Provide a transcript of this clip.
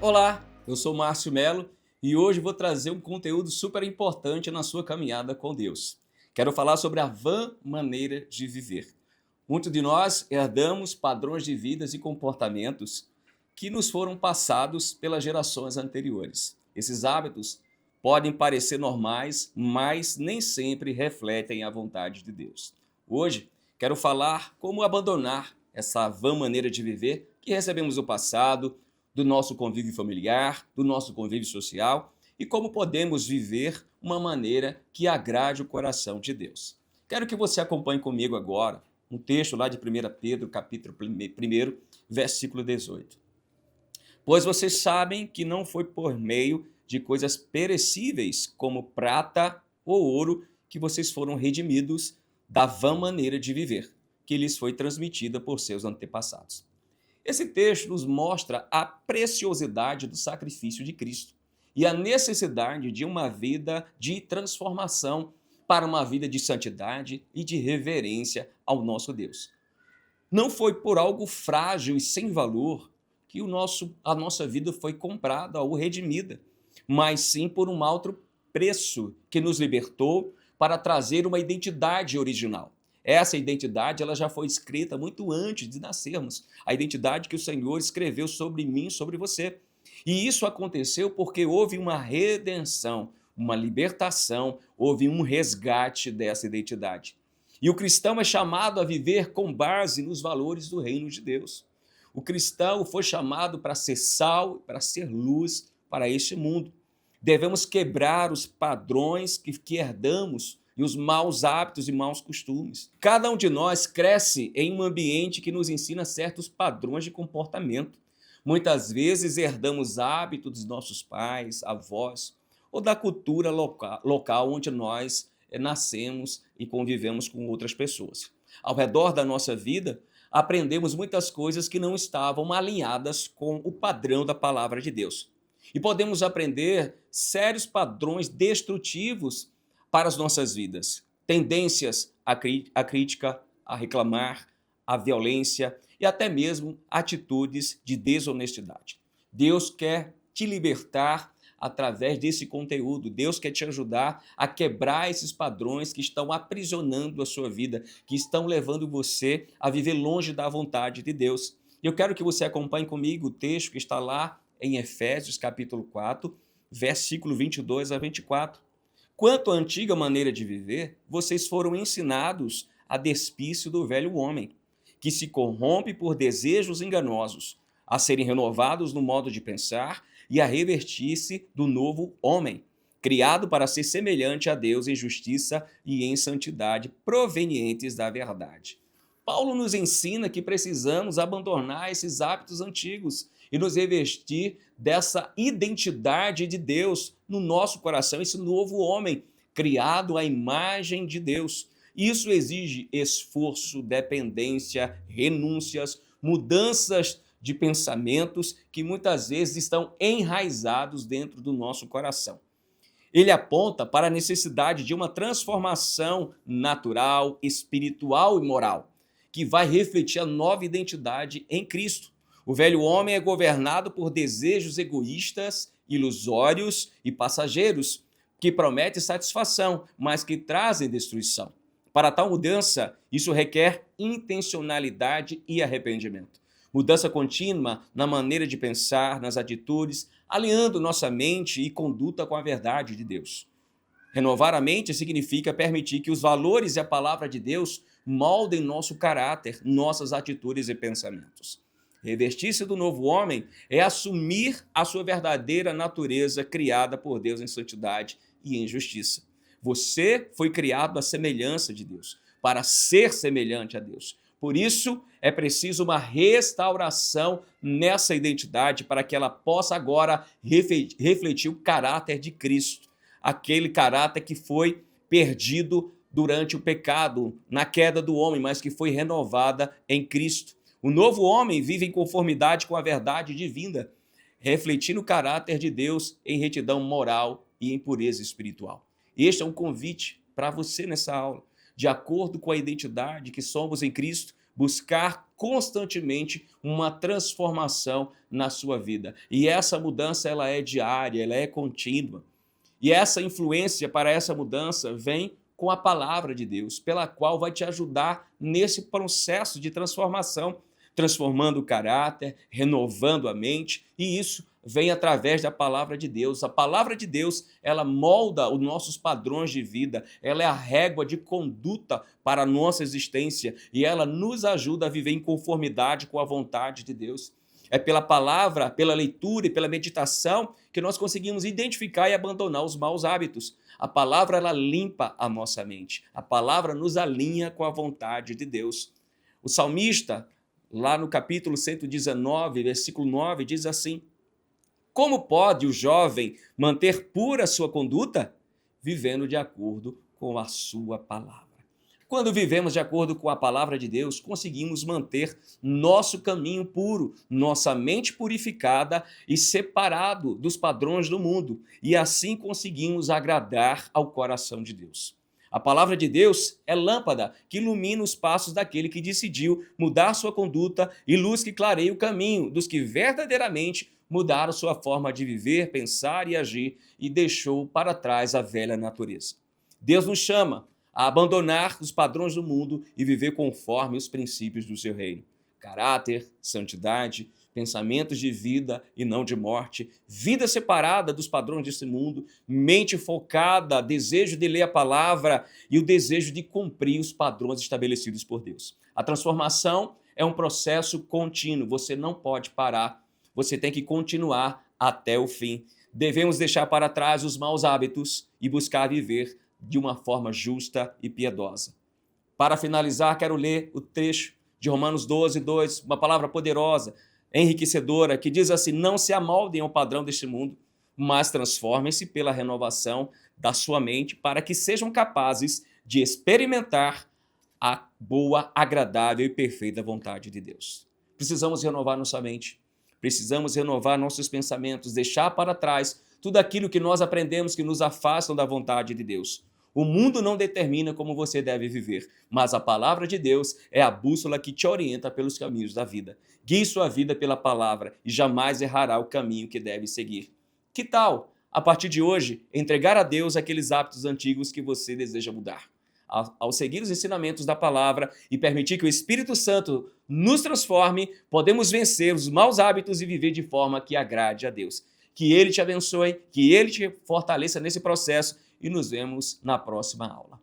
Olá, eu sou Márcio Melo e hoje vou trazer um conteúdo super importante na sua caminhada com Deus. Quero falar sobre a vã maneira de viver. Muitos de nós herdamos padrões de vidas e comportamentos que nos foram passados pelas gerações anteriores. Esses hábitos podem parecer normais, mas nem sempre refletem a vontade de Deus. Hoje, quero falar como abandonar essa vã maneira de viver que recebemos do passado, do nosso convívio familiar, do nosso convívio social e como podemos viver uma maneira que agrade o coração de Deus. Quero que você acompanhe comigo agora um texto lá de 1 Pedro, capítulo 1, versículo 18. Pois vocês sabem que não foi por meio de coisas perecíveis, como prata ou ouro, que vocês foram redimidos da vã maneira de viver, que lhes foi transmitida por seus antepassados. Esse texto nos mostra a preciosidade do sacrifício de Cristo e a necessidade de uma vida de transformação para uma vida de santidade e de reverência ao nosso Deus. Não foi por algo frágil e sem valor que a nossa vida foi comprada ou redimida, mas sim por um alto preço que nos libertou para trazer uma identidade original. Essa identidade ela já foi escrita muito antes de nascermos, a identidade que o Senhor escreveu sobre mim, sobre você. E isso aconteceu porque houve uma redenção, uma libertação, houve um resgate dessa identidade. E o cristão é chamado a viver com base nos valores do reino de Deus. O cristão foi chamado para ser sal, para ser luz para este mundo. Devemos quebrar os padrões que herdamos e os maus hábitos e maus costumes. Cada um de nós cresce em um ambiente que nos ensina certos padrões de comportamento. Muitas vezes herdamos hábitos dos nossos pais, avós, ou da cultura local onde nós nascemos e convivemos com outras pessoas. Ao redor da nossa vida, aprendemos muitas coisas que não estavam alinhadas com o padrão da palavra de Deus. E podemos aprender sérios padrões destrutivos para as nossas vidas. Tendências à crítica, a reclamar, à violência e até mesmo atitudes de desonestidade. Deus quer te libertar através desse conteúdo. Deus quer te ajudar a quebrar esses padrões que estão aprisionando a sua vida, que estão levando você a viver longe da vontade de Deus. E eu quero que você acompanhe comigo o texto que está lá em Efésios, capítulo 4, versículo 22 a 24. Quanto à antiga maneira de viver, vocês foram ensinados a despir-se do velho homem, que se corrompe por desejos enganosos, a serem renovados no modo de pensar e a revestir-se do novo homem, criado para ser semelhante a Deus em justiça e em santidade, provenientes da verdade. Paulo nos ensina que precisamos abandonar esses hábitos antigos e nos revestir dessa identidade de Deus no nosso coração, esse novo homem criado à imagem de Deus. Isso exige esforço, dependência, renúncias, mudanças de pensamentos que muitas vezes estão enraizados dentro do nosso coração. Ele aponta para a necessidade de uma transformação natural, espiritual e moral, que vai refletir a nova identidade em Cristo. O velho homem é governado por desejos egoístas, ilusórios e passageiros, que prometem satisfação, mas que trazem destruição. Para tal mudança, isso requer intencionalidade e arrependimento. Mudança contínua na maneira de pensar, nas atitudes, alinhando nossa mente e conduta com a verdade de Deus. Renovar a mente significa permitir que os valores e a palavra de Deus moldem nosso caráter, nossas atitudes e pensamentos. Revestir-se do novo homem é assumir a sua verdadeira natureza criada por Deus em santidade e em justiça. Você foi criado à semelhança de Deus, para ser semelhante a Deus. Por isso, é preciso uma restauração nessa identidade para que ela possa agora refletir o caráter de Cristo, aquele caráter que foi perdido durante o pecado, na queda do homem, mas que foi renovada em Cristo. O novo homem vive em conformidade com a verdade divina, refletindo o caráter de Deus em retidão moral e em pureza espiritual. Este é um convite para você nessa aula. De acordo com a identidade que somos em Cristo, buscar constantemente uma transformação na sua vida. E essa mudança ela é diária, ela é contínua. E essa influência para essa mudança vem com a palavra de Deus, pela qual vai te ajudar nesse processo de transformação, transformando o caráter, renovando a mente, e isso vem através da palavra de Deus. A palavra de Deus, ela molda os nossos padrões de vida, ela é a régua de conduta para a nossa existência e ela nos ajuda a viver em conformidade com a vontade de Deus. É pela palavra, pela leitura e pela meditação que nós conseguimos identificar e abandonar os maus hábitos. A palavra, ela limpa a nossa mente. A palavra nos alinha com a vontade de Deus. O salmista, lá no capítulo 119, versículo 9, diz assim: como pode o jovem manter pura sua conduta? Vivendo de acordo com a sua palavra. Quando vivemos de acordo com a palavra de Deus, conseguimos manter nosso caminho puro, nossa mente purificada e separado dos padrões do mundo. E assim conseguimos agradar ao coração de Deus. A palavra de Deus é lâmpada que ilumina os passos daquele que decidiu mudar sua conduta e luz que clareia o caminho dos que verdadeiramente mudaram sua forma de viver, pensar e agir e deixou para trás a velha natureza. Deus nos chama a abandonar os padrões do mundo e viver conforme os princípios do seu reino. Caráter, santidade, pensamentos de vida e não de morte, vida separada dos padrões desse mundo, mente focada, desejo de ler a palavra e o desejo de cumprir os padrões estabelecidos por Deus. A transformação é um processo contínuo, você não pode parar, você tem que continuar até o fim. Devemos deixar para trás os maus hábitos e buscar viver de uma forma justa e piedosa. Para finalizar, quero ler o trecho de Romanos 12, 2, uma palavra poderosa, enriquecedora, que diz assim: não se amoldem ao padrão deste mundo, mas transformem-se pela renovação da sua mente para que sejam capazes de experimentar a boa, agradável e perfeita vontade de Deus. Precisamos renovar nossa mente, precisamos renovar nossos pensamentos, deixar para trás tudo aquilo que nós aprendemos que nos afastam da vontade de Deus. O mundo não determina como você deve viver, mas a palavra de Deus é a bússola que te orienta pelos caminhos da vida. Guie sua vida pela palavra e jamais errará o caminho que deve seguir. Que tal, a partir de hoje, entregar a Deus aqueles hábitos antigos que você deseja mudar? Ao seguir os ensinamentos da palavra e permitir que o Espírito Santo nos transforme, podemos vencer os maus hábitos e viver de forma que agrade a Deus. Que Ele te abençoe, que Ele te fortaleça nesse processo e nos vemos na próxima aula.